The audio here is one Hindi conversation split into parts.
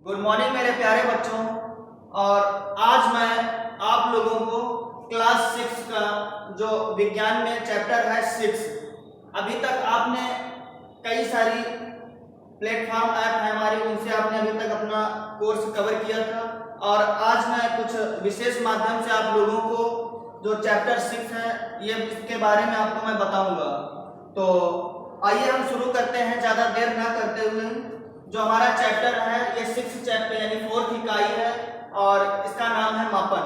गुड मॉर्निंग मेरे प्यारे बच्चों। और आज मैं आप लोगों को क्लास 6 का जो विज्ञान में चैप्टर है 6, अभी तक आपने कई सारी प्लेटफॉर्म ऐप है हमारी, उनसे आपने अभी तक अपना कोर्स कवर किया था। और आज मैं कुछ विशेष माध्यम से आप लोगों को जो चैप्टर 6 है ये इसके बारे में आपको मैं बताऊंगा। तो आइए हम शुरू करते हैं ज़्यादा देर ना करते हुए। जो हमारा चैप्टर है ये 6th चैप्टर यानी 4th इकाई है और इसका नाम है मापन।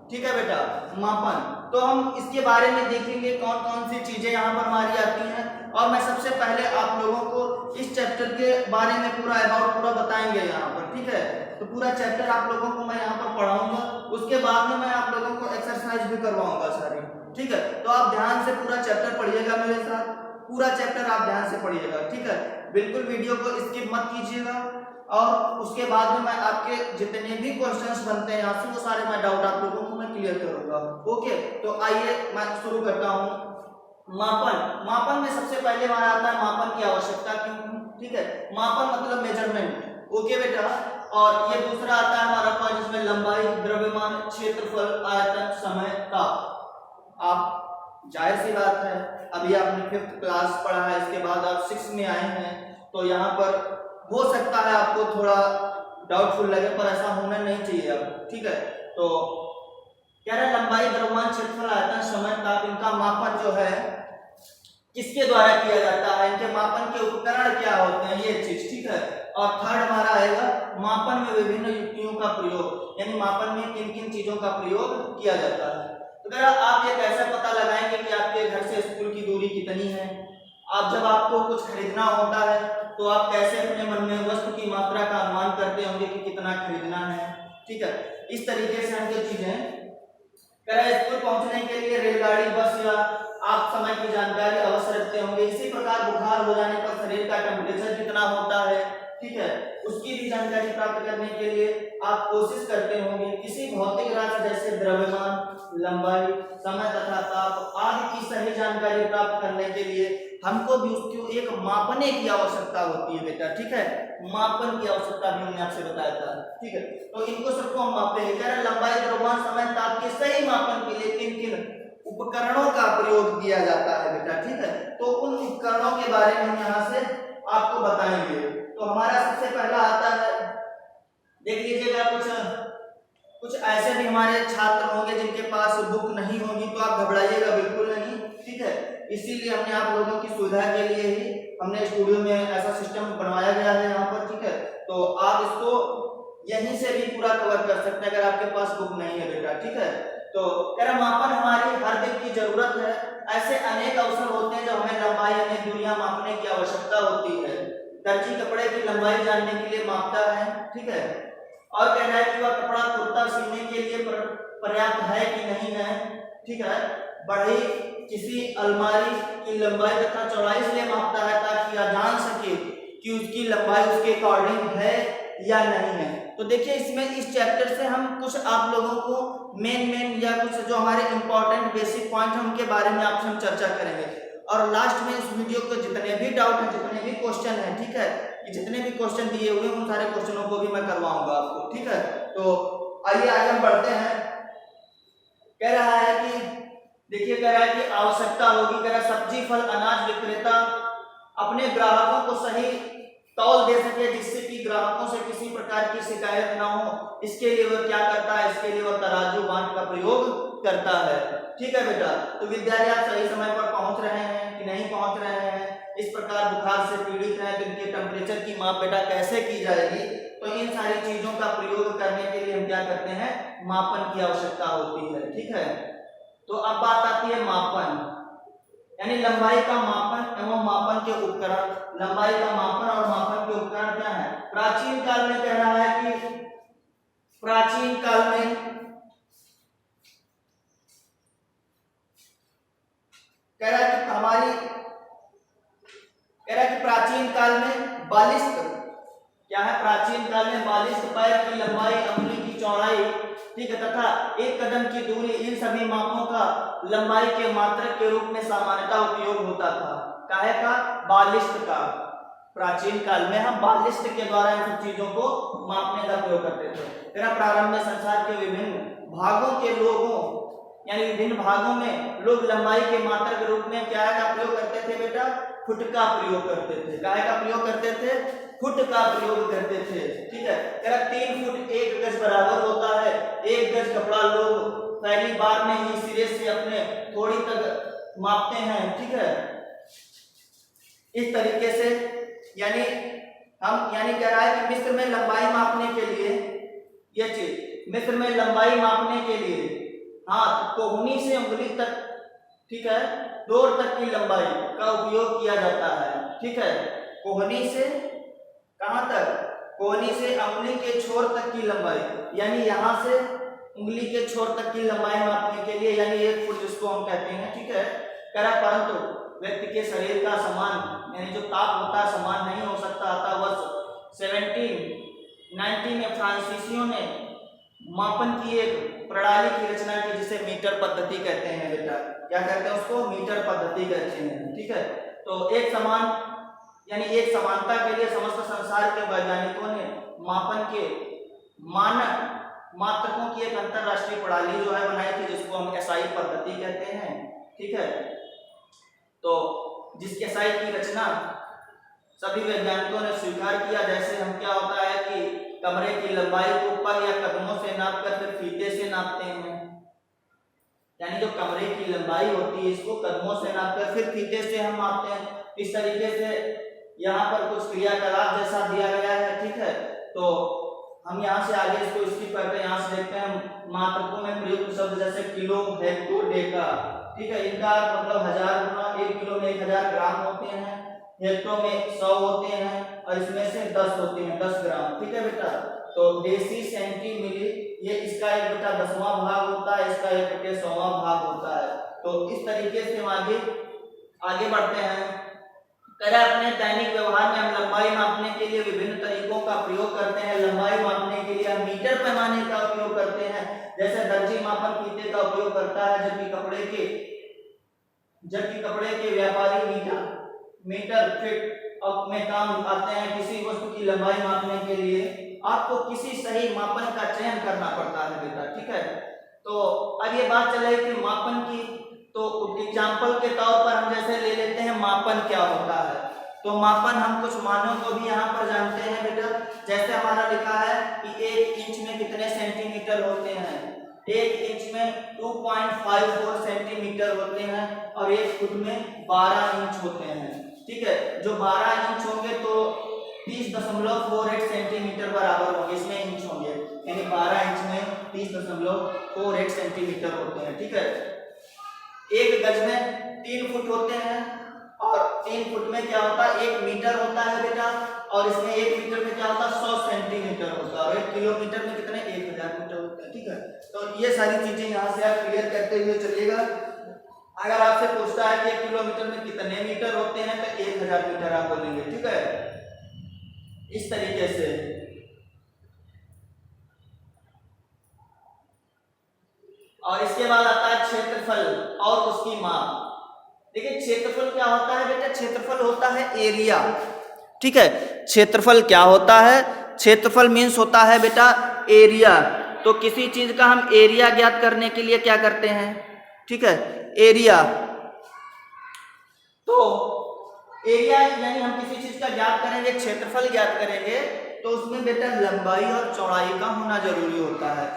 ठीक है बेटा, मापन। तो हम इसके बारे में देखेंगे कौन कौन सी चीजें यहाँ पर हमारी आती हैं। और मैं सबसे पहले आप लोगों को इस चैप्टर के बारे में पूरा अबाउट पूरा बताएंगे यहाँ पर। ठीक है, तो पूरा चैप्टर आप लोगों को मैं यहाँ पर पढ़ाऊंगा, उसके बाद में मैं आप लोगों को एक्सरसाइज भी करवाऊंगा सारी। ठीक है, तो आप ध्यान से पूरा चैप्टर पढ़िएगा मेरे साथ, पूरा चैप्टर आप ध्यान से पढ़िएगा। ठीक है, बिल्कुल वीडियो को स्किप मत कीजिएगा। और उसके बाद में मैं आपके जितने भी क्वेश्चंस बनते हैं यहाँ से वो सारे मैं डाउट आप लोगों को मैं क्लियर करूंगा। ओके, तो आइए मैं शुरू करता हूँ। मापन। मापन में सबसे पहले हमारा आता है मापन की आवश्यकता क्यों। ठीक है, मापन मतलब मेजरमेंट। ओके बेटा, और ये दूसरा आता है हमारा पास जिसमें लंबाई, द्रव्यमान, क्षेत्रफल, आयतन, समय, ताप। आप जाहिर सी बात है अभी आपने 5th क्लास पढ़ा है, इसके बाद आप 6 में आए हैं, तो यहाँ पर हो सकता है आपको थोड़ा डाउटफुल लगे, पर ऐसा होना नहीं चाहिए अब। ठीक है, तो कह रहे लंबाई, द्रव्यमान, क्षेत्रफल, आयतन, समय, ताप, इनका मापन जो है किसके द्वारा किया जाता है, इनके मापन के उपकरण क्या होते हैं, ये चीज। ठीक है, और थर्ड हमारा आएगा मापन में विभिन्न युक्तियों का प्रयोग, यानी मापन में किन किन चीजों का प्रयोग किया जाता है। तो आप ये कैसे पता लगाएंगे कि आपके घर से स्कूल की दूरी कितनी है। आप जब आपको कुछ खरीदना होता है तो आप कैसे अपने मन में वस्तु की मात्रा का अनुमान करते होंगे कि कितना खरीदना है। ठीक है, इस तरीके से हम ये चीजें स्कूल पहुंचने के लिए रेलगाड़ी, बस या आप समय की जानकारी अवश्य रखते होंगे। इसी प्रकार बुखार हो जाने पर शरीर का टेम्परेचर कितना होता है, ठीक है, उसकी भी जानकारी प्राप्त करने के लिए आप कोशिश करते होंगे। किसी भौतिक राशि जैसे द्रव्यमान, लंबाई, समय तथा ताप आदि की सही जानकारी प्राप्त करने के लिए हमको भी उसकी एक मापने की आवश्यकता होती है बेटा। ठीक है, मापन की आवश्यकता भी हमने आपसे बताया था। ठीक है, तो इनको सबको हम मापेंगे। कह रहे लंबाई, द्रव्यमान, समय, ताप के सही मापन के लिए किन किन उपकरणों का प्रयोग किया जाता है बेटा। ठीक है, तो उन उपकरणों के बारे में हम यहाँ से आपको बताएंगे। तो हमारा सबसे पहला आता है, देख लीजिएगा, कुछ ऐसे भी हमारे छात्र होंगे जिनके पास बुक नहीं होगी, तो आप घबराइएगा बिल्कुल नहीं। ठीक है, इसीलिए हमने आप लोगों की सुविधा के लिए ही हमने स्टूडियो में ऐसा सिस्टम बनवाया गया है यहाँ पर। ठीक है, तो आप इसको यहीं से भी पूरा कवर कर सकते हैं अगर आपके पास बुक नहीं है बेटा। ठीक है, तो मापन हमारी हर दिन की जरूरत है। ऐसे अनेक अवसर होते हैं जब हमें लंबाई यानी दूरियां मापने की आवश्यकता होती है। दर्जी कपड़े की लंबाई जानने के लिए मापता है। ठीक है, और कह रहा है कि वह कपड़ा कुर्ता सीने के लिए पर्याप्त है कि नहीं है। ठीक है, बढ़ई किसी अलमारी की लंबाई तथा चौड़ाई से मापता है ताकि यह जान सके कि उसकी लंबाई उसके अकॉर्डिंग है या नहीं है। तो देखिए इसमें इस चैप्टर से हम कुछ आप लोगों को मेन या कुछ जो हमारे इंपॉर्टेंट बेसिक पॉइंट है उनके बारे में आपसे हम चर्चा करेंगे। और लास्ट में इस वीडियो को जितने भी डाउट हैं, जितने भी क्वेश्चन हैं, ठीक है, कि जितने भी क्वेश्चन दिए हुए हैं उन सारे क्वेश्चनों को भी मैं करवाऊंगा आपको। ठीक है, तो आइए आगे हम बढ़ते हैं। कह रहा है कि देखिए, कह रहा है कि आवश्यकता होगी, कह रहा सब्जी, फल, अनाज विक्रेता अपने ग्राहकों को सही तौल दे सके जिससे कि ग्राहकों से किसी प्रकार की शिकायत ना हो। इसके लिए वह क्या करता है, इसके लिए वह तराजू बांट का प्रयोग करता है। ठीक है बेटा, तो विद्यार्थी आप सही समय पर पहुंच रहे हैं कि नहीं पहुंच रहे हैं, इस प्रकार बुखार से पीड़ित हैं तो इनके टेम्परेचर की माप बेटा कैसे की जाएगी। तो इन सारी चीजों का प्रयोग करने के लिए हम क्या करते हैं, मापन की आवश्यकता होती है। ठीक है, तो अब बात आती है मापन, यानी लंबाई का मापन एवं मापन के उपकरण। लंबाई का मापन और मापन के उपकरण क्या है। प्राचीन काल में कह रहा है कि प्राचीन काल में कह रहा है कि प्राचीन काल में बालिश्त क्या है, प्राचीन काल में बालिश्त, पैर की लंबाई, अंगुली की चौड़ाई, ठीक है, तथा एक कदम की दूरी, इन सभी मापों का लंबाई के मात्रक के रूप में सामान्यतः उपयोग होता था। काहे का, बालिश्त का। प्राचीन काल में हम बालिस्ट के द्वारा इन सब चीजों को मापने का प्रयोग करते थे। फिर प्रारंभ में संसार के विभिन्न भागों के लोगों यानी विभिन्न भागों में लोग लंबाई के मात्रा के रूप में क्या का प्रयोग करते थे बेटा? फुट का प्रयोग करते थे। काय का प्रयोग करते थे? फुट का प्रयोग करते थे। ठीक है, 3 फुट 1 गज बराबर होता है। 1 गज कपड़ा लोग पहली बार में ही सिरे से अपने थोड़ी तक मापते हैं। ठीक है, इस तरीके से यानी कह रहा है कि मिस्र में लंबाई मापने के लिए ये चीज, मिस्र में लंबाई मापने के लिए हाथ कोहनी से उंगली तक, ठीक है, डोर तक की लंबाई का उपयोग किया जाता है। ठीक है, कोहनी से कहां तक? कोहनी से उंगली के छोर तक की लंबाई, यानी यहां से उंगली के छोर तक की लंबाई मापने के लिए, यानी 1 फुट जिसको हम कहते हैं। ठीक है, करा परंतु व्यक्ति के शरीर का समान यानी जो ताप होता है समान नहीं हो सकता था। वर्ष 1790 में फ्रांसीसियों ने मापन की एक प्रणाली की रचना की जिसे मीटर पद्धति कहते हैं बेटा। क्या कहते हैं उसको? मीटर पद्धति कहते हैं। ठीक है, तो एक समान यानी एक समानता के लिए समस्त संसार के वैज्ञानिकों ने मापन के मानक मात्रकों की एक अंतरराष्ट्रीय प्रणाली जो है बनाई थी जिसको हम एसआई पद्धति कहते हैं। ठीक है, तो जिसके एसआई की रचना सभी वैज्ञानिकों ने स्वीकार किया। जैसे हम क्या होता है कि कमरे की लंबाई को पग या कदमों से नापकर फिर फीते से नापते हैं, यानी जो कमरे की लंबाई होती है इसको कदमों से नापकर फिर फीते से हम मापते हैं। इस तरीके से यहाँ पर कुछ क्रियाकलाप जैसा दिया गया है। ठीक है, तो हम यहाँ से आगे इसको स्किप करते हैं। यहाँ से देखते हैं मात्रकों में प्रयुक्त शब्द जैसे किलो, हेक्टो, डेका। ठीक है, इनका मतलब 1000 गुना 1 किलो में 1000 ग्राम होते हैं, हेक्टो में 100 होते हैं और इसमें से 10 होते हैं 10 ग्राम। ठीक है बेटा, तो डेसी, सेंटी, मिली ये इसका एक बेटा 10वां भाग होता है, इसका एक बेटे 100वां भाग होता है। तो इस तरीके से हम आगे बढ़ते हैं। अपने दैनिक व्यवहार में हम लंबाई मापने के लिए विभिन्न तरीकों का प्रयोग करते हैं। लंबाई मापने के लिए हम मीटर पैमाने का उपयोग करते हैं। जैसे दर्जी मापन फीते का उपयोग करता है, जबकि कपड़े के व्यापारी मीटर फीट में काम आते हैं। किसी वस्तु की लंबाई मापने के लिए आपको किसी सही मापन का चयन करना पड़ता है बेटा। ठीक है, तो अब ये बात चले कि मापन की, तो एग्जाम्पल के तौर पर हम जैसे ले लेते हैं मापन क्या होता है। तो मापन हम कुछ मानों को भी यहाँ पर जानते हैं बेटा। जैसे हमारा लिखा है कि 1 इंच में कितने सेंटीमीटर होते हैं? 1 इंच में 2.54 सेंटीमीटर होते हैं और 1 फुट में 12 इंच होते हैं। ठीक है, जो 12 इंच होंगे तो 30.48 सेंटीमीटर बराबर होंगे, इसमें इंच होंगे, यानी 12 इंच में 30.48 सेंटीमीटर होते हैं। ठीक है, 1 गज में 3 फुट होते हैं और 3 फुट में क्या होता है? 1 मीटर होता है बेटा, और इसमें 1 मीटर में क्या होता है? 100 सेंटीमीटर होता है और 1 किलोमीटर में कितने? 1000 मीटर होता है। ठीक है, तो ये सारी चीजें यहाँ से आप क्लियर करते हुए चलिएगा। अगर आपसे पूछता है कि 1 किलोमीटर में कितने मीटर होते हैं तो 1000 मीटर आप बोलेंगे। ठीक है, इस तरीके से। और इसके बाद आता है क्षेत्रफल और उसकी माप। देखिए क्षेत्रफल क्या होता है बेटा? क्षेत्रफल होता है एरिया। ठीक है, क्षेत्रफल क्या होता है? क्षेत्रफल मीन्स होता है बेटा एरिया। तो किसी चीज का हम एरिया ज्ञात करने के लिए क्या करते हैं? ठीक है, एरिया। तो एरिया यानी हम किसी चीज का ज्ञात करेंगे, क्षेत्रफल ज्ञात करेंगे, तो उसमें बेटा लंबाई और चौड़ाई का होना जरूरी होता है।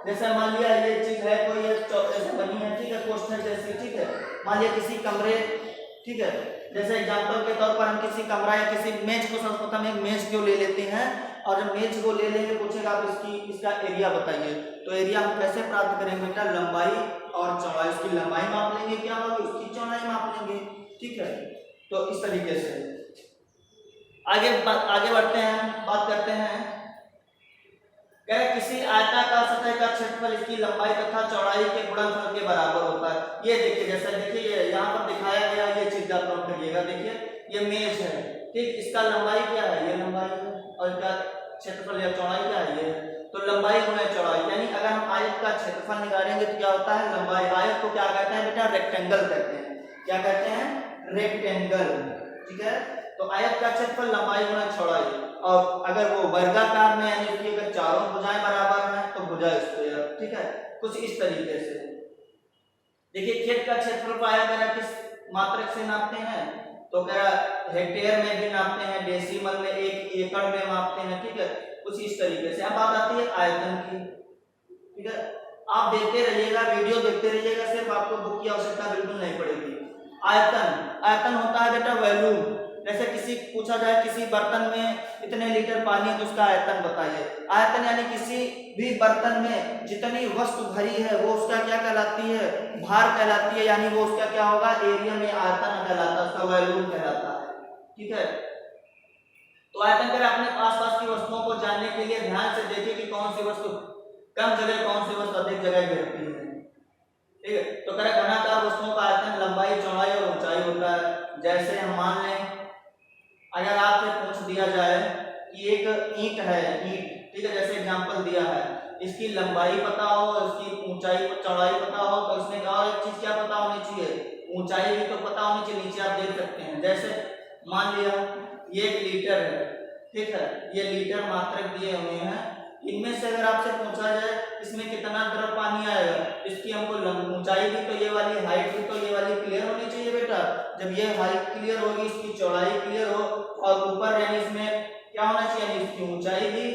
जैसे मान लिया ये चीज है, कोई ऐसे बनी है, ठीक है, क्वेश्चन जैसी। ठीक है, मान लिया किसी कमरे, ठीक है, जैसे एग्जांपल के तौर पर हम किसी कमरा या किसी मेज को सर्वप्रथम एक मेज को ले लेते हैं और जब मेज को ले लेंगे पूछेगा आप इसका एरिया बताइए। तो एरिया हम कैसे प्राप्त करेंगे बेटा? लंबाई और चौड़ाई, उसकी लंबाई माप लेंगे, क्या होगी? उसकी चौड़ाई माप लेंगे। ठीक है, तो इस तरीके से आगे बढ़ते हैं, बात करते हैं। किसी आयताकार सतह का क्षेत्रफल इसकी लंबाई तथा चौड़ाई के गुणनफल के बराबर होता है। ये देखिए, जैसा देखिए यहाँ पर दिखाया गया, ये चीज आप नोट करिएगा। देखिए ये मेज है, ठीक, इसका लंबाई क्या है? ये लंबाई है, और इसका क्षेत्रफल या चौड़ाई क्या है? ये। तो लंबाई गुणा चौड़ाई, यानी अगर हम आयत का क्षेत्रफल निकालेंगे तो क्या होता है? लंबाई। आयत को क्या कहते हैं बेटा? रेक्टेंगल कहते हैं। क्या कहते हैं? रेक्टेंगल। ठीक है, तो आयत का क्षेत्रफल लंबाई गुना चौड़ाई, और अगर वो वर्गाकार में यानी कि अगर चारों भुजाएं बराबर हैं तो भुजा स्क्वायर, ठीक है, कुछ इस तरीके से। देखिए खेत का क्षेत्रफल पाया कह रहा किस मात्रक से नापते हैं, तो कह रहा हेक्टेयर में भी नापते हैं, डेसिमल में, एक एकड़ में मापते हैं, ठीक है, कुछ इस तरीके से। अब बात आती है आयतन की, ठीक है, आप देखते रहिएगा, वीडियो देखते रहिएगा, सिर्फ आपको बुक की आवश्यकता बिल्कुल नहीं पड़ेगी। आयतन होता है बेटा वॉल्यूम। जैसे किसी पूछा जाए किसी बर्तन में इतने लीटर पानी है तो उसका आयतन बताइए। आयतन यानी किसी भी बर्तन में जितनी वस्तु भरी है वो उसका क्या कहलाती है, भार कहलाती है, यानी वो उसका क्या होगा, एरिया में आयतन कहलाता है, उसका वॉल्यूम कहलाता है, ठीक है। तो आयतन कर अपने आसपास की वस्तुओं को जानने के लिए ध्यान से देखिए कि कौन सी वस्तु कम जगह, कौन सी वस्तु अधिक जगह घेरती है, ठीक है। तो कह रहा घनाकार वस्तुओं का आयतन लंबाई, चौड़ाई और ऊंचाई होता है। जैसे हम मान लें अगर आपसे पूछ दिया जाए कि एक ईंट है, ईंट, ठीक है, जैसे एग्जांपल दिया है, इसकी लंबाई पता हो, इसकी ऊंचाई चौड़ाई पता हो, तो इसमें क्या एक चीज क्या पता होनी चाहिए, ऊंचाई भी तो पता होनी चाहिए। नीचे आप देख सकते हैं, जैसे मान लिया ये 1 लीटर है, ठीक है, ये लीटर मात्रक दिए हुए हैं, इनमें से अगर आपसे पूछा जाए इसमें कितना द्रव पानी आएगा, इसकी हमको ऊंचाई भी तो ये वाली, हाइट भी तो ये वाली क्लियर होनी चाहिए बेटा। जब ये हाइट क्लियर होगी, इसकी चौड़ाई क्लियर हो, और ऊपर यानी इसमें क्या होना चाहिए, यानी इसकी ऊंचाई भी,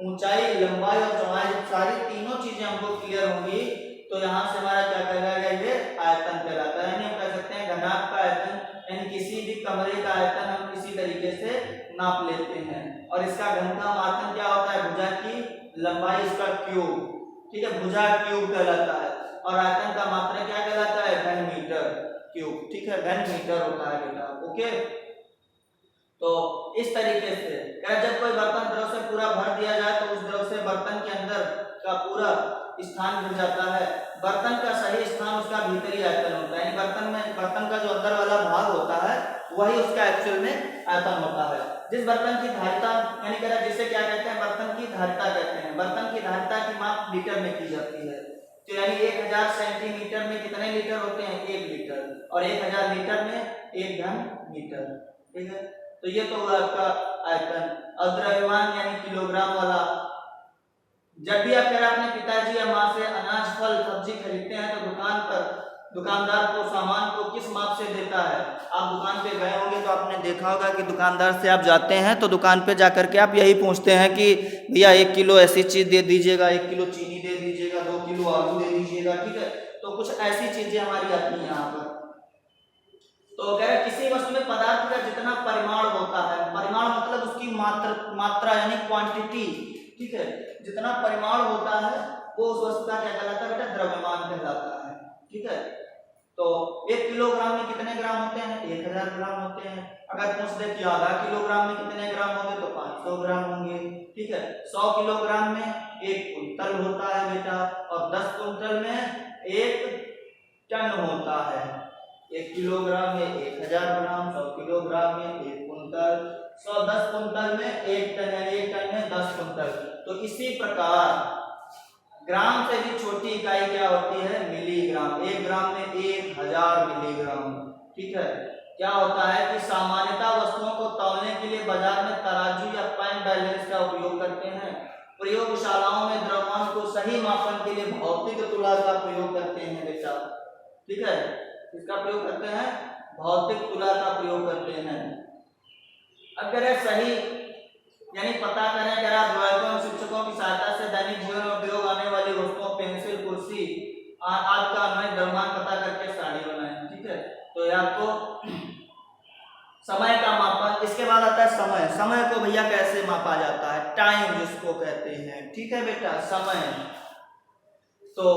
ऊंचाई, लंबाई और चौड़ाई, सारी तीनों चीजें हमको क्लियर होंगी, तो यहाँ से हमारा क्या कहलाएगा, ये आयतन कहलाता है। यानी हम कह सकते हैं घनाभ का आयतन, यानी किसी भी कमरे का आयतन हम किसी तरीके से नाप लेते हैं। और इसका घन का आयतन क्या होता है, भुजा की लंबाई, इसका क्यूब, ठीक है, भुजा क्यूब कहलाता है। और आयतन का मात्रक क्या कहलाता है, घन मीटर क्यूब, ठीक है, घन मीटर होता है बेटा, ओके। तो इस तरीके से जब कोई बर्तन द्रव से पूरा भर दिया जाए तो उस द्रव से बर्तन के अंदर का पूरा स्थान भर जाता है। बर्तन का सही स्थान उसका भीतरी आयतन होता है, यानी बर्तन का जो अंदर वाला भाग होता है वही उसका एक्चुअल में आयतन होता है। जिस बर्तन की धारिता, यानी कह रहा है जिसे क्या कहते हैं, बर्तन की धारिता कहते हैं। बर्तन की धारिता की माप लीटर में की जाती है, तो यानी 1000 सेंटीमीटर में कितने लीटर होते हैं, 1 लीटर, और 1000 लीटर में 1 घन मीटर, ठीक है। तो ये तो हुआ आपका आयतन। और द्रव्यमान यानी किलोग्राम वाला, जब भी आप अपने पिताजी या माँ से अनाज, फल, सब्जी खरीदते हैं तो दुकान पर दुकानदार को सामान को किस माप से देता है। आप दुकान पे गए होंगे तो आपने देखा होगा कि दुकानदार से आप जाते हैं तो दुकान पे जाकर के आप यही पूछते हैं कि भैया 1 किलो ऐसी चीज दे दीजिएगा, 1 किलो चीनी दे दीजिएगा, 2 किलो आलू दे दीजिएगा, ठीक है। तो कुछ ऐसी चीजें हमारी आती हैं यहाँ पर। तो अगर किसी वस्तु में पदार्थ का जितना परिमाण होता है, परिमाण मतलब उसकी मात्रा यानी क्वांटिटी, ठीक है, जितना परिमाण होता है वो उस वस्तु का क्या कहलाता है बेटा, द्रव्यमान कहलाता है, ठीक है। तो 1 किलोग्राम में कितने ग्राम होते हैं, 1000 ग्राम होते हैं। अगर पूछ दे कि आधा किलोग्राम में कितने ग्राम होंगे तो 500 ग्राम होंगे, ठीक है। 100 किलोग्राम में 1 कुंतल होता है बेटा, और 10 कुंतल में 1 टन होता है। 1 किलोग्राम में 1000 ग्राम, 100 किलोग्राम में 1 कुंतल, 10 कुंतल में 1 टन, यानी 1 टन में 10 कुंतल। तो इसी प्रकार ग्राम से भी छोटी इकाई क्या होती है, मिलीग्राम। 1 ग्राम में 1000 मिलीग्राम, ठीक है। क्या होता है कि सामान्यतः वस्तुओं को तौलने के लिए बाजार में तराजू या पाइन बैलेंस का उपयोग करते हैं। प्रयोगशालाओं में द्रव्यमान को सही मापन के लिए भौतिक तुला का प्रयोग करते हैं बेटा, ठीक है। किसका प्रयोग करते हैं, भौतिक तुला का प्रयोग करते हैं। अगर सही यानी पता करें, अगर आप अध्यापकों शिक्षकों की सहायता से दैनिक जीवन में उपयोग आने वाली वस्तुओं, पेंसिल, कुर्सी आदि का अन्वय द्रव्यमान पता करके सारणी बनाएं, ठीक है। तो ये आपको समय का मापन। इसके बाद आता है समय। समय को भैया कैसे मापा जाता है, टाइम जिसको कहते हैं, ठीक है बेटा, समय। तो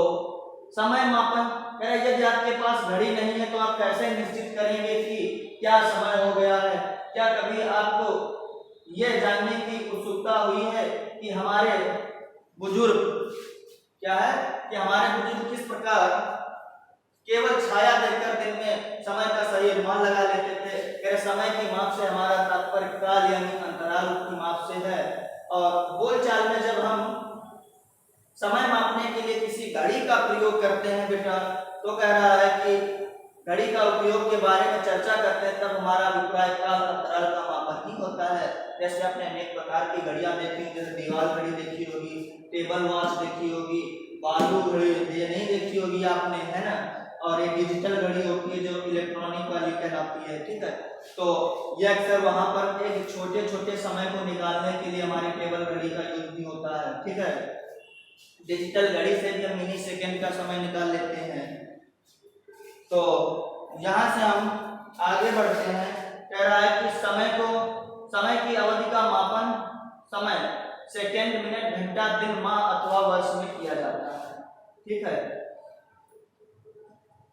समय मापन यदि आपके पास घड़ी नहीं है तो आप कैसे निश्चित करेंगे कि क्या समय हो गया है। क्या कभी आपको यह जानने की उत्सुकता हुई है कि हमारे बुजुर्ग क्या है कि हमारे बुजुर्ग किस प्रकार केवल छाया देखकर दिन में समय का सही अनुमान लगा लेते थे। समय की माप से हमारा तात्पर्य काल यानी अंतराल की माप से है। और बोलचाल में जब हम समय मापने के लिए किसी घड़ी का प्रयोग करते हैं बेटा, तो कह रहा है कि घड़ी का उपयोग के बारे में चर्चा करते हैं, तब हमारा अभिप्राय काल अंतराल का माप नहीं होता है। जैसे आपने अनेक प्रकार की घड़ियां देखी, जैसे दीवार घड़ी देखी होगी, टेबल वॉच देखी होगी, बालू घड़ी ये नहीं देखी होगी आपने, है ना। और एक डिजिटल घड़ी होती है जो इलेक्ट्रॉनिक वाली कहलाती है, ठीक है। तो ये अक्सर वहां पर एक छोटे छोटे समय को निकालने के लिए हमारी टेबल घड़ी का यूज भी होता है, ठीक है। डिजिटल घड़ी से भी हम मिनी सेकेंड का समय निकाल लेते हैं। तो यहाँ से हम आगे बढ़ते हैं। कह रहा है कि समय की अवधि का मापन समय सेकेंड, मिनट, घंटा, दिन, माह अथवा वर्ष में किया जाता है, ठीक है।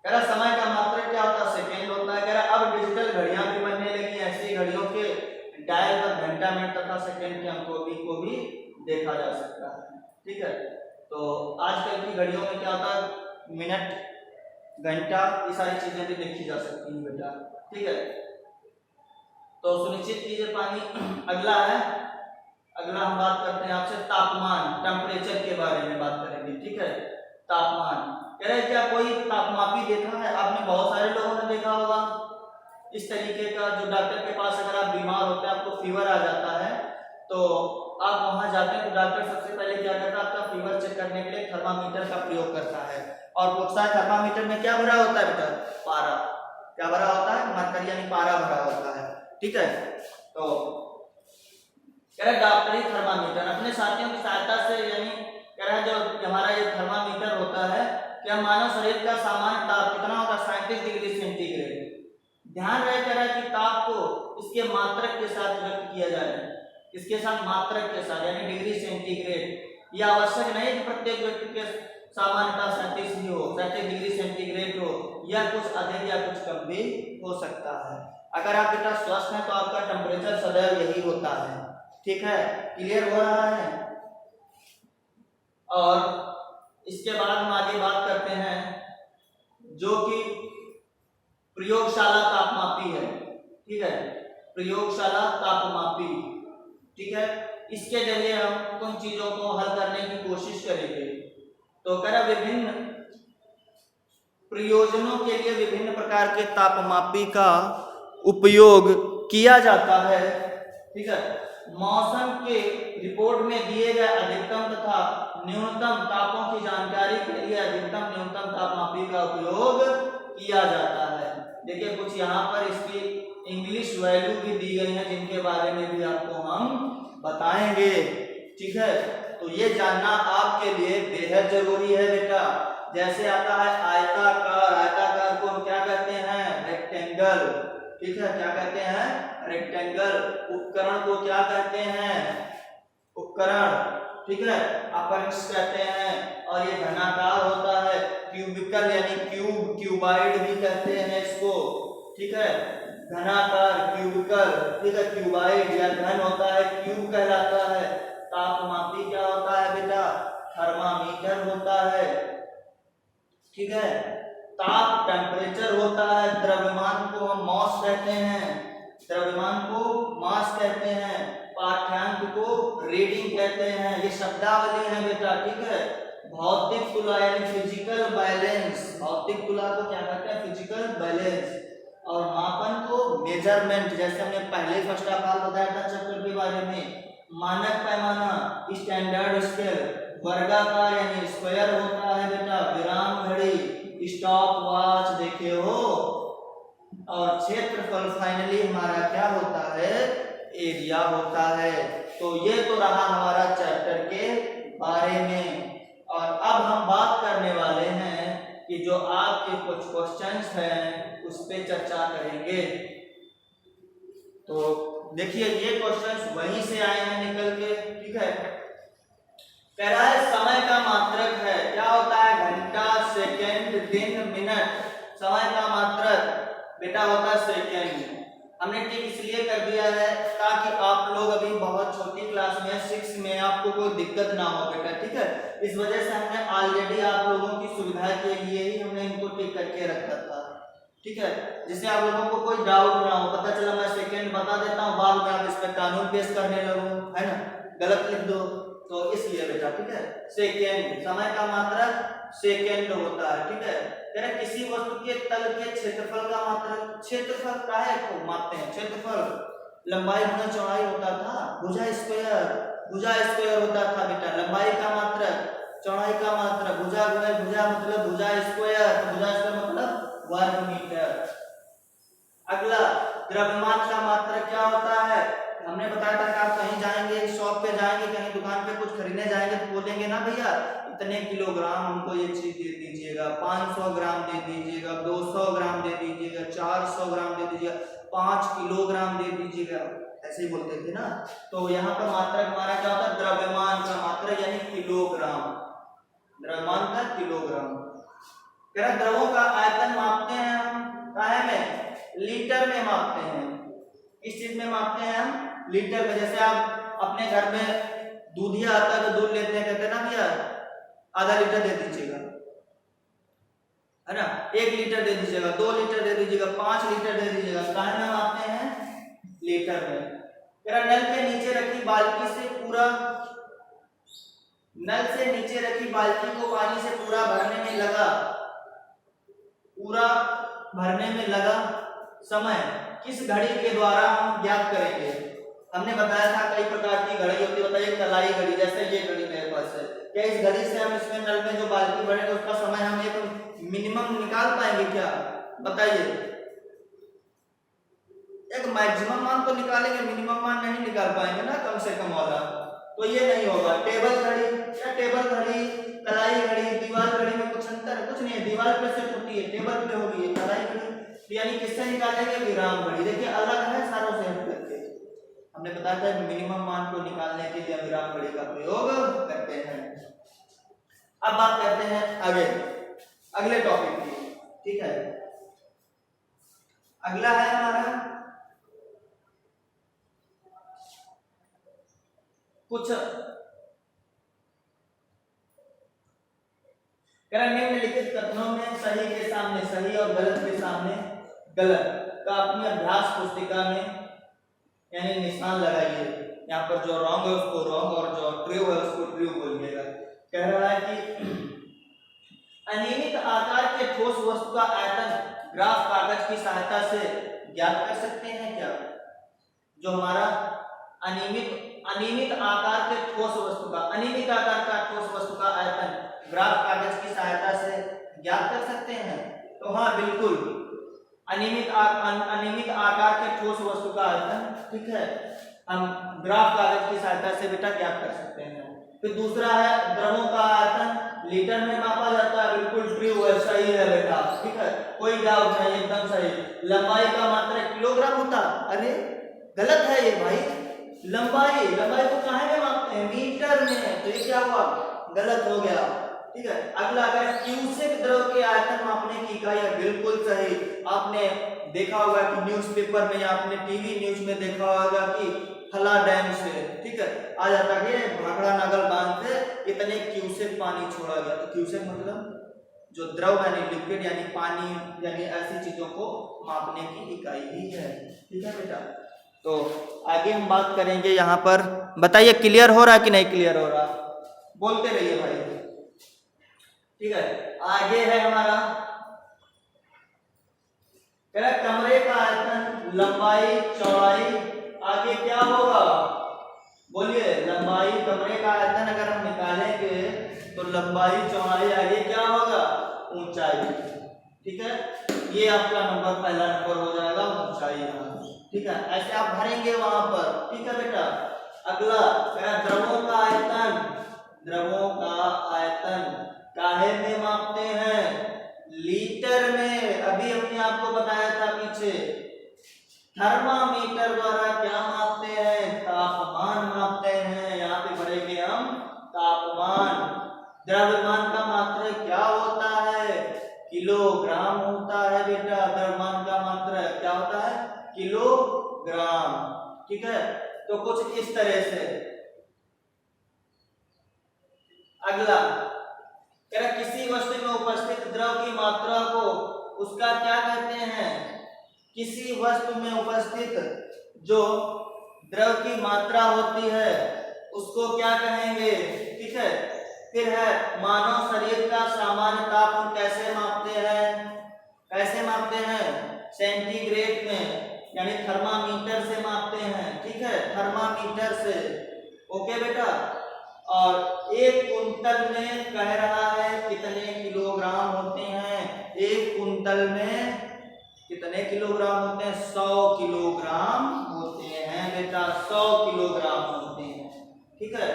कह रहा समय का मात्रक क्या होता है, सेकेंड होता है। कह रहा अब डिजिटल घड़ियां भी बनने लगी, ऐसी घड़ियों के डायल पर घंटा, मिनट तथा सेकेंड के अंकों को भी देखा जा सकता है, ठीक है। तो आजकल की घड़ियों में क्या होता है, मिनट, घंटा, ये सारी चीजें भी देखी जा सकती हैं बेटा, ठीक है। तो सुनिश्चित कीजिए पानी। अगला हम बात करते हैं आपसे तापमान, टेम्परेचर के बारे में बात करेंगे, ठीक है। तापमान कह रहे क्या कोई तापमापी देखा है आपने? बहुत सारे लोगों ने देखा होगा इस तरीके का, जो डॉक्टर के पास अगर आप बीमार होते हैं, आपको फीवर आ जाता है, तो आप वहां जाते हैं तो डॉक्टर सबसे पहले क्या करता है, आपका फीवर चेक करने के लिए थर्मामीटर का प्रयोग करता है और पूछता है थर्मामीटर में क्या भरा होता है बेटा? पारा। क्या भरा होता है? मरकरी यानी पारा भरा होता है, ठीक है। तो कह रहा डॉक्टरी थर्मामीटर अपने साथियों की सहायता से, यानी कह रहा है जो हमारा ये थर्मामीटर होता है कि मानव शरीर का सामान्य ताप कितना होगा? 37 डिग्री सेंटीग्रेड। ध्यान रहे कह रहा है कि ताप को इसके मात्रक के साथ व्यक्त किया जाए। इसके साथ मात्रक के साथ यानी डिग्री सेंटीग्रेड। यह आवश्यक नहीं कि प्रत्येक व्यक्ति के सामान्यता 37 ही हो, 37 डिग्री सेंटीग्रेड हो, या कुछ अधिक या कुछ कम भी हो सकता है। अगर आप बेटा स्वस्थ हैं तो आपका टेम्परेचर सदैव यही होता है, ठीक है। क्लियर हो रहा है? और इसके बाद हम आगे बात करते हैं जो कि प्रयोगशाला तापमापी है, ठीक है। प्रयोगशाला तापमापी, ठीक है। इसके जरिए हम उन चीजों को हल करने की कोशिश करेंगे। तो कह रहा विभिन्न प्रयोजनों के लिए विभिन्न प्रकार के तापमापी का उपयोग किया जाता है, ठीक है। मौसम के रिपोर्ट में दिए गए अधिकतम तथा न्यूनतम तापों की जानकारी के लिए अधिकतम न्यूनतम तापमापी का उपयोग किया जाता है। देखिए कुछ यहाँ पर इसकी इंग्लिश वैल्यू भी दी गई है जिनके बारे में भी आपको हम बताएंगे, ठीक है। तो ये जानना आपके लिए बेहद जरूरी है बेटा। जैसे आता है आयताकार, आयताकार को हम क्या कहते हैं? रेक्टेंगल, ठीक है। क्या कहते हैं? रेक्टेंगल। उपकरण को क्या कहते हैं? उपकरण, ठीक है। अपरिष्ट कहते हैं। और ये घनाकार होता है। क्यूबिकल यानी क्यूब, क्यूबाइड भी कहते हैं इसको, ठीक है। घनाकार, क्यूबिकल, ठीक है। क्यूबाइड या घन होता है, क्यूब कहलाता है। तापमापी क्या होता है बेटा? थर्मामीटर होता है, ठीक है। ताप टेम्परेचर होता है। द्रव्यमान को हम मॉस कहते हैं, द्रव्यमान को मास कहते हैं। पाठ्यांक को रीडिंग कहते हैं। ये शब्दावली है बेटा, ठीक है। भौतिक तुला यानी फिजिकल बैलेंस, भौतिक तुला को क्या कहते हैं? Physical balance. और मापन को मेजरमेंट, जैसे हमने पहले फर्स्ट ऑफ ऑल बताया था चैप्टर के बारे में। मानक पैमाना, स्टैंडर्ड स्केल। वर्गाकार यानी स्क्वायर होता है बेटा। विराम घड़ी, स्टॉप वॉच देखे हो। और क्षेत्रफल फाइनली हमारा क्या होता है? एरिया होता है। तो ये तो रहा हमारा चैप्टर के बारे में। और अब हम बात करने वाले हैं कि जो आपके कुछ क्वेश्चंस हैं उस पे चर्चा करेंगे। तो देखिए ये क्वेश्चंस वहीं से आए हैं निकल के, ठीक है। कह रहा है समय का मात्रक है, क्या होता है? घंटा, सेकेंड, दिन, मिनट। समय का मात्रक बेटा होता है सेकेंड। हमने ठीक इसलिए कर दिया है ताकि आप लोग अभी बहुत छोटी क्लास में 6 में आपको कोई दिक्कत ना हो बेटा, ठीक है। इस वजह से हमने ऑलरेडी आप लोगों की सुविधा के लिए ही हमने इनको टिक करके रखा था, ठीक है। जिससे आप लोगों को कोई डाउट ना हो। पता चला मैं सेकेंड बता देता हूँ, बाद में आप इस पर कानून पेश करने लगो, है ना, गलत लिख दो, तो इसलिए बेटा, ठीक है। सेकेंड, समय का मात्रक सेकेंड होता है, ठीक है। किसी वस्तु के तल के क्षेत्रफल का मात्रक, क्षेत्रफल काहे को मापते हैं? क्षेत्रफल लंबाई गुना चौड़ाई होता था, भुजा स्क्वायर होता था बेटा। लंबाई का मात्रक चौड़ाई का मात्रक, भुजा गुना भुजा मतलब भुजा स्क्वायर, तो भुजा स्क्वायर मतलब वर्ग मीटर। अगला द्रव्यमान का मात्रक क्या होता है? हमने बताया था कि आप कहीं जाएंगे, शॉप पे जाएंगे, कहीं दुकान पे कुछ खरीदने जाएंगे तो बोलेंगे ना भैया इतने किलोग्राम हमको ये चीज दे दीजिएगा, 500 ग्राम दे दीजिएगा, 200 ग्राम दे दीजिएगा, 400 ग्राम दे दीजिएगा, 5 किलोग्राम दे दीजिएगा, ऐसे ही बोलते थे ना। तो यहाँ पर मात्रक हमारा क्या होता है? द्रव्यमान का मात्रक यानी किलोग्राम, द्रव्यमान का किलोग्राम। कह रहा द्रवों का आयतन मापते हैं हम काहे में? लीटर में मापते हैं। किस चीज में मापते हैं हम? लीटर में। जैसे आप अपने घर में दूधिया आता है तो दूध लेते हैं, कहते हैं ना भैया आधा लीटर दे दीजिएगा, है ना, 1 लीटर दे दीजिएगा, 2 लीटर दे दीजिएगा, 5 लीटर दे दीजिएगा, काहे में मापते हैं? लीटर में। तेरा नल के नीचे रखी बाल्टी से पूरा, नल से नीचे रखी बाल्टी को पानी से पूरा भरने में लगा समय किस घड़ी के द्वारा हम ज्ञात करेंगे? हमने बताया था कई प्रकार की घड़ी होती है, बताइए कलाई घड़ी, जैसे ये घड़ी मेरे पास है, क्या इस घड़ी से हम इसमें नल में जो बाल्टी भरेंगे उसका समय हम एक मिनिमम निकाल पाएंगे क्या? बताइए, एक मैक्सिमम मान तो निकालेंगे, मिनिमम मान नहीं निकाल पाएंगे ना, कम से कम वाला, तो ये नहीं होगा। टेबल घड़ी या टेबल घड़ी, कलाई घड़ी, दीवार घड़ी में कुछ अंतर कुछ नहीं है, दीवार पे सेट होती है, टेबल पे होगी कलाई घड़ी, यानी किससे निकालेंगे? विराम घड़ी। देखिए अलग है सारों से हट करके, हमने बताया था मिनिमम मान को निकालने के लिए विराम घड़ी का प्रयोग करते हैं। अब बात करते हैं आगे अगले टॉपिक की, ठीक है। अगला है हमारा कुछ निम्नलिखित कथनों में सही के सामने सही और गलत के सामने गलत का अपनी अभ्यास पुस्तिका में यानी निशान लगाइए। यहाँ पर जो रॉन्ग है उसको रॉन्ग और जो ट्रू है उसको ट्रू बोलिएगा। कह रहा है कि अनियमित आकार के ठोस वस्तु का आयतन ग्राफ कागज की सहायता से ज्ञात कर सकते हैं क्या? जो हमारा अनियमित आकार के ठोस वस्तु का, अनियमित आकार का ठोस वस्तु का आयतन ग्राफ कागज की सहायता से ज्ञात कर सकते हैं? तो हाँ बिल्कुल, अनियमित आकार के ठोस वस्तु का आयतन, ठीक है, हम ग्राफ कागज की सहायता से बेटा ज्ञात कर सकते हैं। फिर दूसरा है द्रवों का आयतन लीटर में मापा जाता है, बिल्कुल ट्रू है, सही है बेटा, ठीक है, कोई डाउट नहीं, एकदम सही। लंबाई का मात्रक किलोग्राम होता, अरे गलत है ये भाई, लंबाई को कहाँ में मापते हैं? मीटर में, तो ये क्या हुआ? गलत हो गया, ठीक है। अगला अगर क्यूसेक द्रव के आयतन मापने की इकाई है, बिल्कुल सही। आपने देखा होगा कि न्यूज़पेपर में या आपने टीवी न्यूज में देखा होगा कि फला डैम से, ठीक है, आ जाता है भाखड़ा नागल बांध से इतने क्यूसेक पानी छोड़ा गया। तो क्यूसेक मतलब जो द्रव यानी लिक्विड यानी पानी यानी ऐसी चीजों को मापने की इकाई ही है, ठीक है बेटा। तो आगे हम बात करेंगे यहाँ पर, बताइए क्लियर हो रहा कि नहीं क्लियर हो रहा? बोलते रहिए भाई, ठीक है। आगे है हमारा कमरे का आयतन, लंबाई चौड़ाई, आगे क्या होगा? बोलिए, लंबाई कमरे का आयतन अगर हम निकालेंगे तो लंबाई चौड़ाई आगे क्या होगा? ऊंचाई, ठीक है। ये आपका नंबर पहला नंबर हो जाएगा, ऊंचाई, ठीक है, ऐसे आप भरेंगे वहां पर, ठीक है बेटा। अगला द्रवों का आयतन काहे में मापते हैं? लीटर में। अभी हमने आपको बताया था पीछे, थर्मामीटर द्वारा क्या मापते हैं? तापमान मापते हैं। यहाँ पे भरेंगे हम तापमान। द्रव्यमान का मात्रक क्या होता है? किलोग्राम होता है बेटा। द्रव्यमान का मात्रक क्या होता है? किलोग्राम, ठीक है। तो कुछ इस तरह से। अगला किसी वस्तु में उपस्थित द्रव की मात्रा को उसका क्या कहते हैं? किसी वस्तु में उपस्थित जो द्रव की मात्रा होती है उसको क्या कहेंगे, ठीक है। फिर है मानव शरीर का सामान्य ताप हम कैसे मापते हैं? सेंटीग्रेड में, यानी थर्मामीटर से मापते हैं। ठीक है, थर्मामीटर से। ओके बेटा, और 1 कुंतल में कह रहा है कितने किलोग्राम होते हैं। 1 कुंतल में कितने किलोग्राम होते हैं? 100 किलोग्राम होते हैं बेटा, 100 किलोग्राम होते हैं। ठीक है,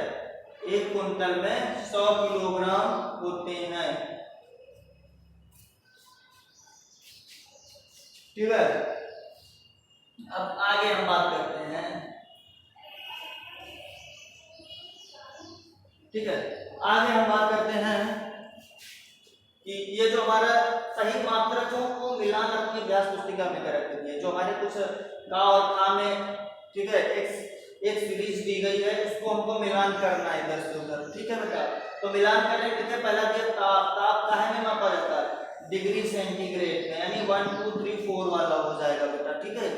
1 कुंतल में 100 किलोग्राम होते हैं। ठीक है, अब आगे हम बात करते हैं। ठीक है, आगे हम बात करते हैं कि ये जो हमारा सही मात्रकों को मिलान अपनी व्यास पुस्तिका में करेक्ट है। जो हमारे कुछ का और खा में, ठीक है, एक सीरीज दी गई है, उसको हमको मिलान करना है इधर से उधर। ठीक है बेटा, तो मिलान करने के लिए पहला दिया ताप। ताप काहे में मापा जाता है? डिग्री सेंटीग्रेड में, यानी 1 2 3 4 वाला हो जाएगा बेटा। ठीक है,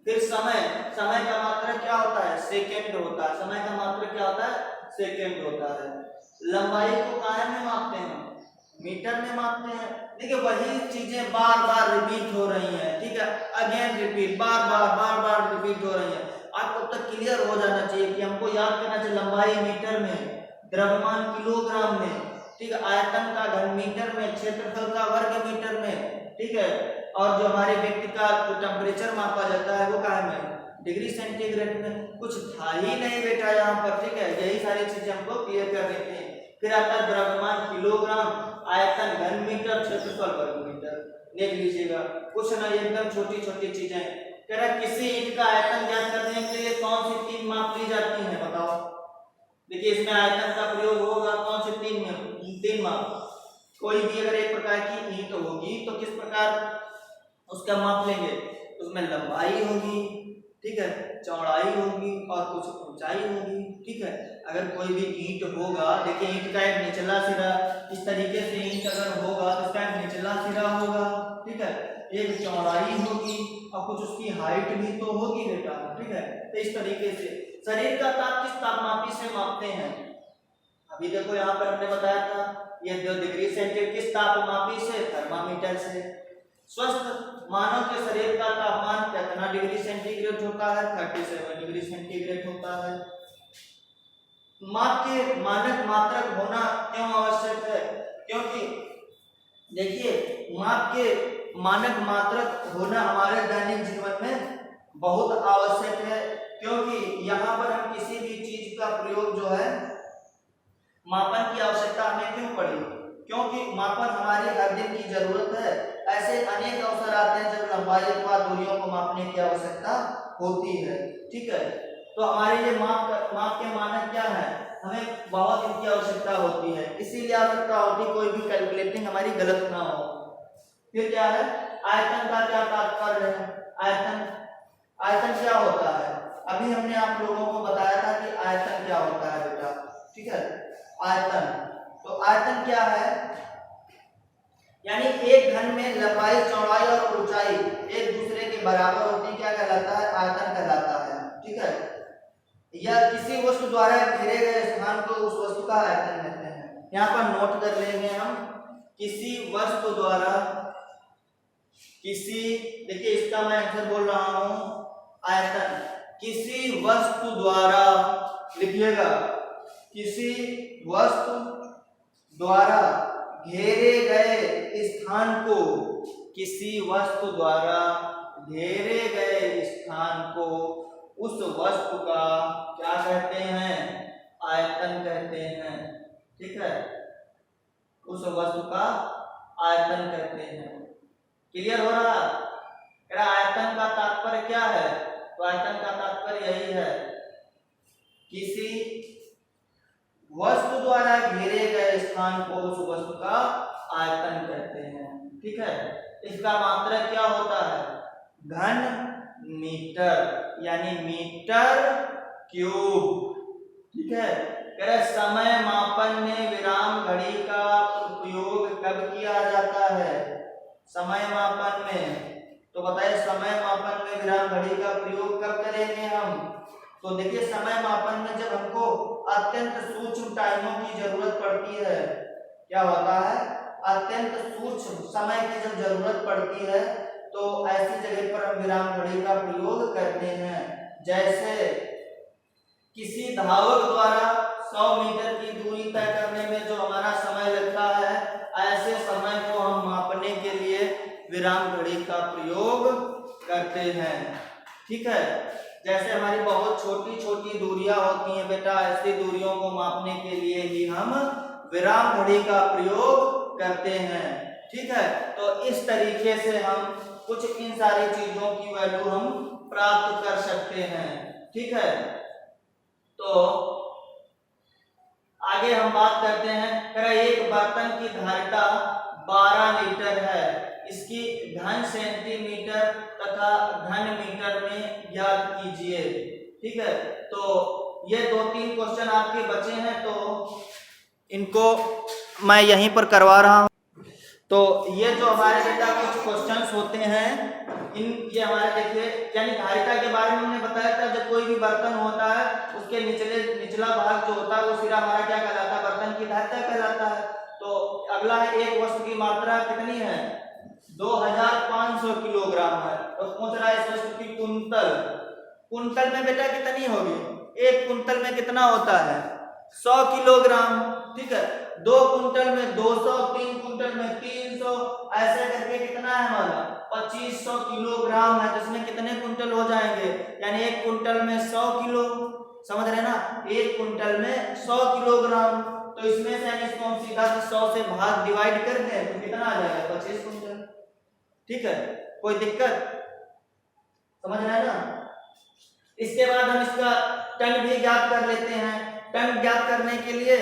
फिर समय। समय का मात्रक क्या होता है? सेकेंड होता है। समय का मात्रक क्या होता है? सेकेंड होता है। लंबाई को काहे में मापते हैं? मीटर में मापते हैं। देखिए, वही चीजें बार बार रिपीट हो रही हैं। ठीक है, अगेन रिपीट, बार बार रिपीट हो रही हैं। आपको तक क्लियर हो जाना चाहिए कि हमको याद करना चाहिए लंबाई मीटर में, द्रव्यमान किलोग्राम में, ठीक है, आयतन का घन मीटर में, क्षेत्रफल का वर्ग मीटर में। ठीक है, और जो हमारे व्यक्ति का जो टेम्परेचर मापा जाता है वो काहे में? डिग्री सेंटीग्रेड में। कुछ था ही नहीं बेटा यहाँ पर। ठीक है, यही सारी चीजें हमको क्लियर कर देते हैं। फिर आता है द्रव्यमान किलोग्राम, आयतन घन मीटर, क्षेत्रफल वर्ग मीटर। देख लीजिएगा, कुछ ना, एकदम छोटी छोटी चीजें। कह रहा किसी ईंट का आयतन ज्ञात करने के लिए कौन सी 3 माप ली जाती हैं? बताओ। देखिए, इसमें आयतन का प्रयोग होगा कौन से 3 माप। कोई भी अगर एक प्रकार की ईंट होगी तो किस प्रकार उसका माप लेंगे? उसमें लंबाई होगी, ठीक है, चौड़ाई होगी और कुछ ऊंचाई होगी। ठीक है, अगर कोई भी ईंट होगा, देखिए ईंट का एक निचला सिरा, इस तरीके से ईंट अगर होगा तो उसका एक निचला सिरा होगा, ठीक है, एक चौड़ाई होगी और कुछ उसकी हाइट भी तो होगी बेटा। ठीक है, तो इस तरीके से शरीर का ताप किस तापमापी से मापते हैं? अभी देखो यहाँ पर हमने बताया था, ये 2 डिग्री सेंटीग्रेड किस तापमापी से? थर्मामीटर से। स्वस्थ मानव के शरीर का तापमान कितना डिग्री सेंटीग्रेड होता है? 37 डिग्री सेंटीग्रेड होता है। माप के मानक मात्रक होना क्यों आवश्यक है? क्योंकि देखिए, माप के मानक मात्रक होना हमारे दैनिक जीवन में बहुत आवश्यक है। क्योंकि यहाँ पर हम किसी भी चीज का प्रयोग जो है, मापन की आवश्यकता हमें क्यों पड़ी? क्योंकि मापन हमारे हर दिन की जरूरत है। ऐसे अनेक अवसर आते हैं जब लंबाई अथवा दूरियों को मापने की आवश्यकता होती है। ठीक है, तो हमारे लिए माप के मानक क्या है? हमें बहुत इनकी आवश्यकता होती है, इसीलिए आवश्यकता होती है कोई भी कैलकुलेटिंग हमारी गलत ना हो। फिर क्या है? आयतन का क्या तात्पर्य है? आयतन क्या होता है? अभी हमने आप लोगों को बताया था कि आयतन क्या होता है बेटा। ठीक है, आयतन, तो आयतन क्या है? यानी एक घन में लंबाई, चौड़ाई और ऊंचाई एक दूसरे के बराबर होती, क्या कहलाता है? आयतन कहलाता है। ठीक है, या किसी वस्तु द्वारा घेरे गए स्थान को उस वस्तु का आयतन कहते हैं। यहाँ पर नोट कर लेंगे हम, किसी वस्तु द्वारा, किसी, देखिए इसका मैं आंसर बोल रहा हूं आयतन, किसी वस्तु द्वारा, लिखिएगा, किसी वस्तु द्वारा घेरे गए स्थान को, किसी वस्तु द्वारा घेरे गए स्थान को उस वस्तु का क्या कहते हैं? आयतन कहते हैं। ठीक है, उस वस्तु का आयतन कहते हैं। क्लियर हो रहा? आयतन का तात्पर्य क्या है? तो आयतन का तात्पर्य यही है, किसी वस्तु द्वारा घेरे गए स्थान को उस वस्तु का आयतन कहते हैं। ठीक है, इसका मात्रक क्या होता है? घन मीटर, यानी मीटर क्यूब। ठीक है, कह रहे समय मापन में विराम घड़ी का उपयोग कब किया जाता है? समय मापन में, तो बताइए समय मापन में विराम घड़ी का प्रयोग कब करेंगे हम? तो देखिए, समय मापन में जब हमको अत्यंत सूक्ष्म टाइमों की जरूरत पड़ती है, क्या होता है? अत्यंत सूक्ष्म समय की जब जरूरत पड़ती है तो ऐसी जगह पर हम विराम घड़ी का प्रयोग करते हैं। जैसे किसी धावक द्वारा 100 मीटर की दूरी तय करने में जो हमारा समय लगता है, ऐसे समय को हम मापने के लिए विराम घड़ी का प्रयोग करते हैं। ठीक है, जैसे हमारी बहुत छोटी छोटी दूरियां होती हैं बेटा, ऐसी दूरियों को मापने के लिए ही हम विराम घड़ी का प्रयोग करते हैं। ठीक है, तो इस तरीके से हम कुछ इन सारी चीजों की वैल्यू हम प्राप्त कर सकते हैं। ठीक है, तो आगे हम बात करते हैं। एक बर्तन की धारिता 12 लीटर है, इसकी घन सेंटीमीटर तथा घन मीटर में ज्ञात कीजिए। ठीक है, तो ये 2-3 क्वेश्चन आपके बचे हैं, तो इनको मैं यहीं पर करवा रहा हूं। तो ये जो हमारे बेटा कुछ क्वेश्चंस होते हैं, ये हमारे देखिए, यानी धारिता के बारे में हमने बताया था। जब कोई भी बर्तन होता है उसके निचला भाग जो होता है वो सिरा हमारा क्या कहलाता है, बर्तन की धारिता कहलाता है। तो अगला है एक वस्तु की मात्रा कितनी है, 2500 किलोग्राम है। तो पूछ रहा है इस वस्तु की कुंतल, कुंतल में बेटा कितनी होगी, एक कुंतल में कितना होता है 100 किलोग्राम। ठीक है, 2 कुंटल में 200, 3 कुंटल में 300, ऐसे करके कितना है हमारा 2500 किलोग्राम है। तो इसमें कितने कुंटल हो जाएंगे, यानी एक कुंटल में 100 किलो, समझ रहे ना, एक कुंटल में 100 किलोग्राम। तो इसमें से इसको हम सीधा 100 से भाग डिवाइड कर दें तो कितना आ जाएगा 25 कुंटल। ठीक है, कोई दिक्कत, समझ रहे हैं ना। इसके बाद हम इसका टन भी ज्ञात कर लेते हैं। टन ज्ञात करने के लिए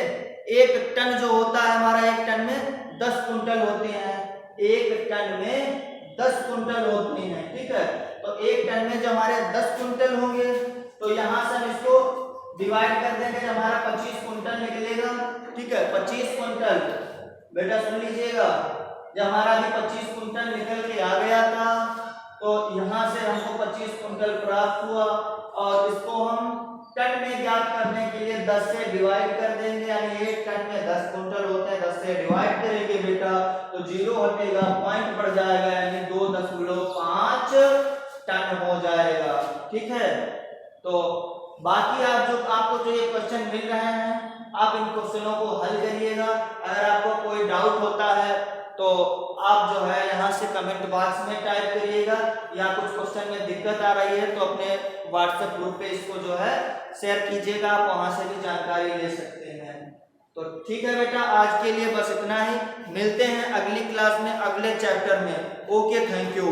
एक टन जो होता है हमारा, एक टन में 10 कुंटल होते हैं, एक टन में 10 कुंटल होते हैं। ठीक है, तो एक टन में जो हमारे 10 कुंटल होंगे, तो यहां से हम इसको डिवाइड कर देंगे, हमारा 25 कुंटल निकलेगा। ठीक है, 25 कुंटल बेटा सुन लीजिएगा, जब हमारा अभी 25 कुंटल निकल के आ गया था, तो यहां से हमको 25 कुंटल प्राप्त हुआ, और इसको हम टन में ज्ञात करने के लिए 10 से डिवाइड कर देंगे, यानी एक टन में 10 कुंटल होते हैं, 10 से डिवाइड करेंगे बेटा तो 0 हटेगा, पॉइंट बढ़ जाएगा, यानी 2.5 टन हो जाएगा। ठीक है, तो बाकी आपको जो ये क्वेश्चन मिल रहे हैं, आप इन क्वेश्चनों को हल करिएगा। अगर आपको कोई डाउट होता है तो आप जो है यहाँ से कमेंट बॉक्स में टाइप करिएगा, या कुछ क्वेश्चन में दिक्कत आ रही है तो अपने व्हाट्सएप ग्रुप पे इसको जो है शेयर कीजिएगा, आप वहां से भी जानकारी ले सकते हैं। तो ठीक है बेटा, आज के लिए बस इतना ही, मिलते हैं अगली क्लास में अगले चैप्टर में। Okay, thank you.